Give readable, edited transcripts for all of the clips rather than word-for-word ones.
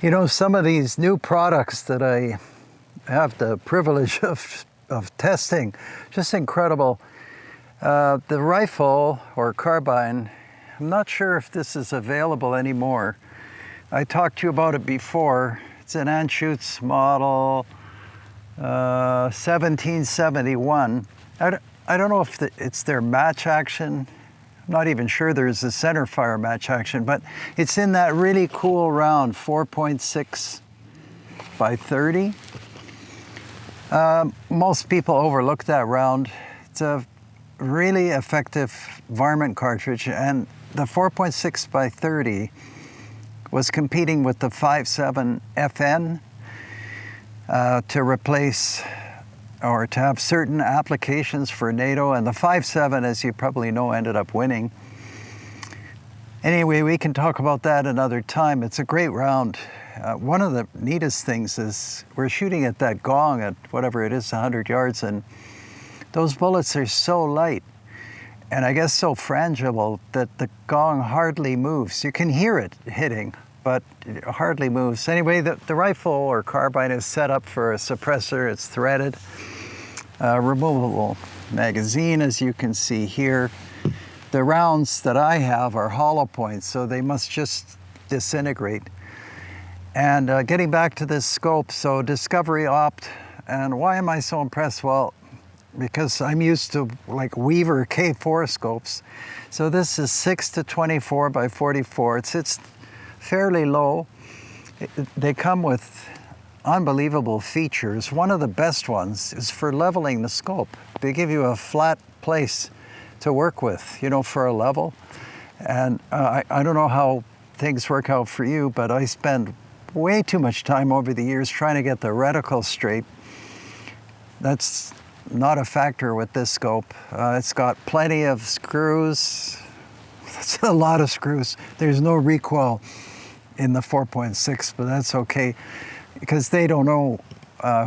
You know, some of these new products that I have the privilege of testing, just incredible. The rifle or carbine, I'm not sure if this is available anymore. I talked to you about it before. It's an Anschutz model 1771. I don't know if it's their match action. I'm not even sure there's a center fire match action, but it's in that really cool round, 4.6 by 30. Most people overlook that round. It's a really effective varmint cartridge, and the 4.6 by 30 was competing with the 5.7 FN to replace or to have certain applications for NATO, and the 5.7, as you probably know, ended up winning. Anyway, we can talk about that another time. It's a great round. One of the neatest things is we're shooting at that gong at whatever it is, 100 yards, and those bullets are so light and I guess so frangible that the gong hardly moves. You can hear it hitting, but it hardly moves. Anyway, the rifle or carbine is set up for a suppressor. It's threaded, removable magazine, as you can see here. The rounds that I have are hollow points, so they must just disintegrate. And getting back to this scope, so Discovery Opt, and why am I so impressed? Well, because I'm used to like Weaver K4 scopes. So this is 6 to 24 by 44. It's fairly low. They come with unbelievable features. One of the best ones is for leveling the scope. They give you a flat place to work with, you know, for a level. And I don't know how things work out for you, but I spend way too much time over the years trying to get the reticle straight. That's not a factor with this scope. It's got plenty of screws. That's a lot of screws. There's no recoil in the 4.6, but that's okay because they don't know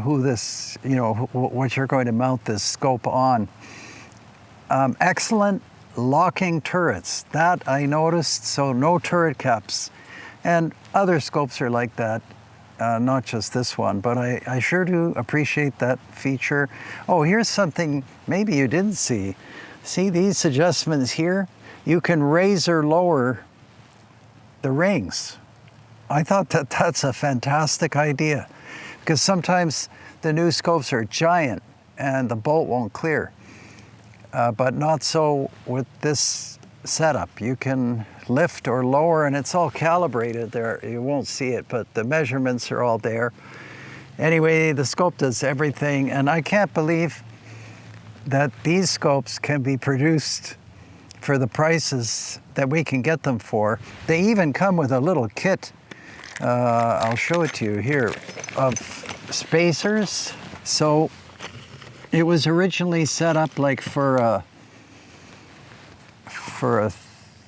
who this, you know, what you're going to mount this scope on. Excellent locking turrets. That I noticed, so no turret caps. And other scopes are like that. Not just this one, but I sure do appreciate that feature. Oh, here's something maybe you didn't see. See these adjustments here? You can raise or lower the rings. I thought that's a fantastic idea because sometimes the new scopes are giant and the bolt won't clear, but not so with this setup. You can lift or lower, and it's all calibrated there. You won't see it, but the measurements are all there. Anyway, the scope does everything, and I can't believe that these scopes can be produced for the prices that we can get them for. They even come with a little kit, I'll show it to you here, of spacers. So it was originally set up like for a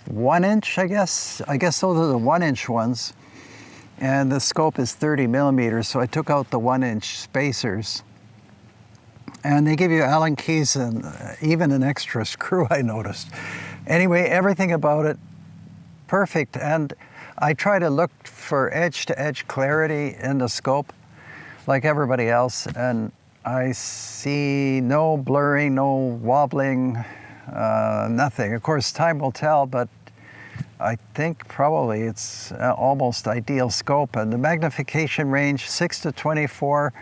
1 inch, I guess. I guess those are the 1 inch ones. And the scope is 30 millimeters, so I took out the 1 inch spacers. And they give you Allen keys and even an extra screw, I noticed. Anyway, everything about it, perfect. And I try to look for edge-to-edge clarity in the scope, like everybody else. And I see no blurring, no wobbling, nothing. Of course, time will tell, but I think probably it's almost ideal scope. And the magnification range, 6 to 24.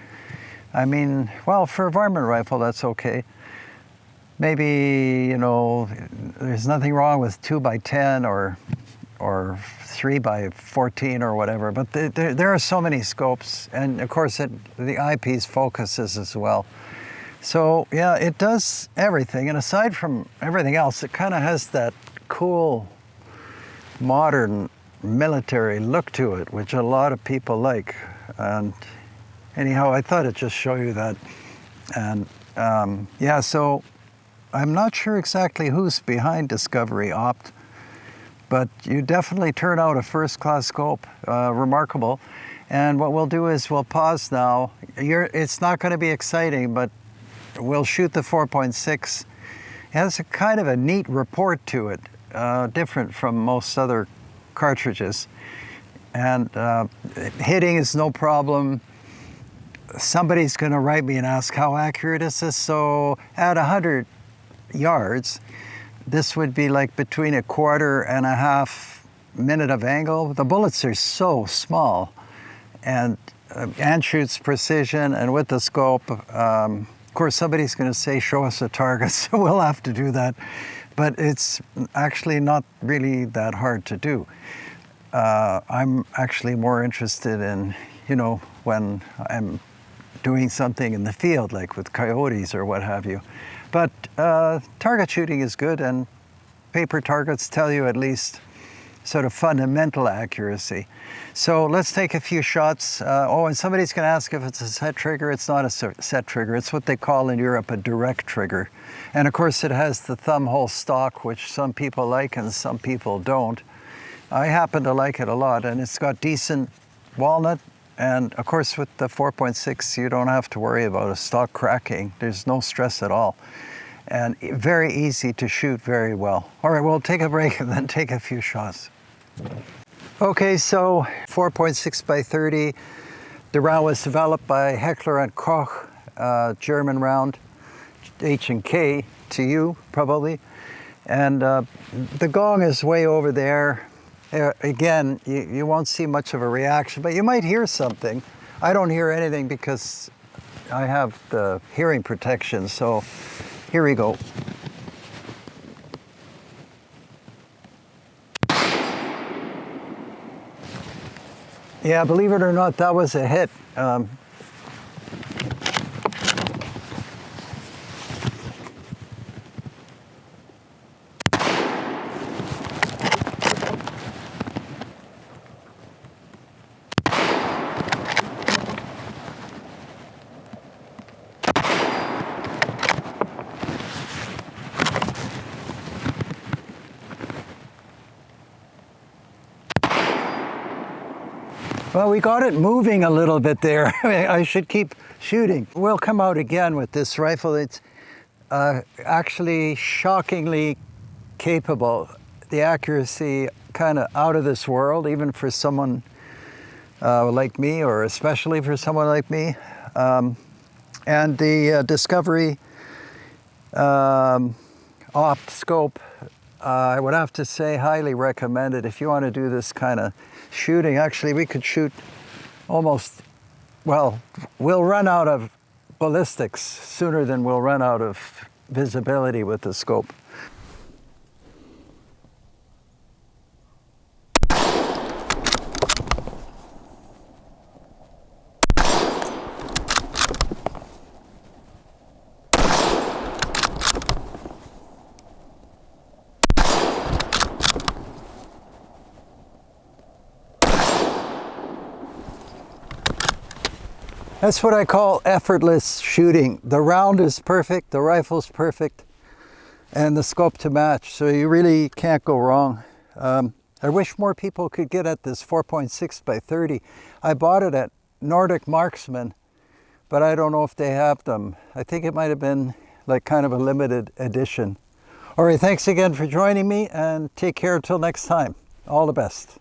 I mean, well, for a varmint rifle, that's okay. Maybe, you know, there's nothing wrong with 2 by 10 or 3 by 14 or whatever, but there are so many scopes, and of course the eyepiece focuses as well. So yeah, it does everything, and aside from everything else, it kind of has that cool, modern, military look to it, which a lot of people like. And anyhow, I thought I'd just show you that. And yeah, so I'm not sure exactly who's behind Discovery Opt, but you definitely turn out a first-class scope, remarkable. And what we'll do is we'll pause now. It's not going to be exciting, but we'll shoot the 4.6. It has a kind of a neat report to it, different from most other cartridges. And hitting is no problem. Somebody's going to write me and ask how accurate is this. So at 100 yards, this would be like between 1/4 and 1/2 minute of angle. The bullets are so small, and Anschutz precision, and with the scope, of course somebody's going to say show us a target, so we'll have to do that, but it's actually not really that hard to do. I'm actually more interested in, you know, when I'm doing something in the field, like with coyotes or what have you. But target shooting is good, and paper targets tell you at least sort of fundamental accuracy. So let's take a few shots. Oh, and somebody's going to ask if it's a set trigger. It's not a set trigger. It's what they call in Europe a direct trigger. And of course it has the thumb hole stock, which some people like and some people don't. I happen to like it a lot, and it's got decent walnut. And of course with the 4.6, you don't have to worry about a stock cracking. There's no stress at all. And very easy to shoot very well. All right, we'll take a break and then take a few shots. Okay, so 4.6 by 30. The round was developed by Heckler and Koch, German round, H&K to you probably. And the gong is way over there. Again, you won't see much of a reaction, but you might hear something. I don't hear anything because I have the hearing protection, so here we go. Yeah, believe it or not, that was a hit. Well, we got it moving a little bit there. I should keep shooting. We'll come out again with this rifle. It's actually shockingly capable. The accuracy kind of out of this world, even for someone like me, or especially for someone like me. And the Discovery opt scope, I would have to say highly recommended if you want to do this kind of shooting. Actually, we could shoot almost, well, we'll run out of ballistics sooner than we'll run out of visibility with the scope. That's what I call effortless shooting. The round is perfect, the rifle's perfect, and the scope to match, so you really can't go wrong. I wish more people could get at this 4.6 by 30. I bought it at Nordic Marksman, but I don't know if they have them. I think it might have been like kind of a limited edition. All right, thanks again for joining me, and take care until next time. All the best.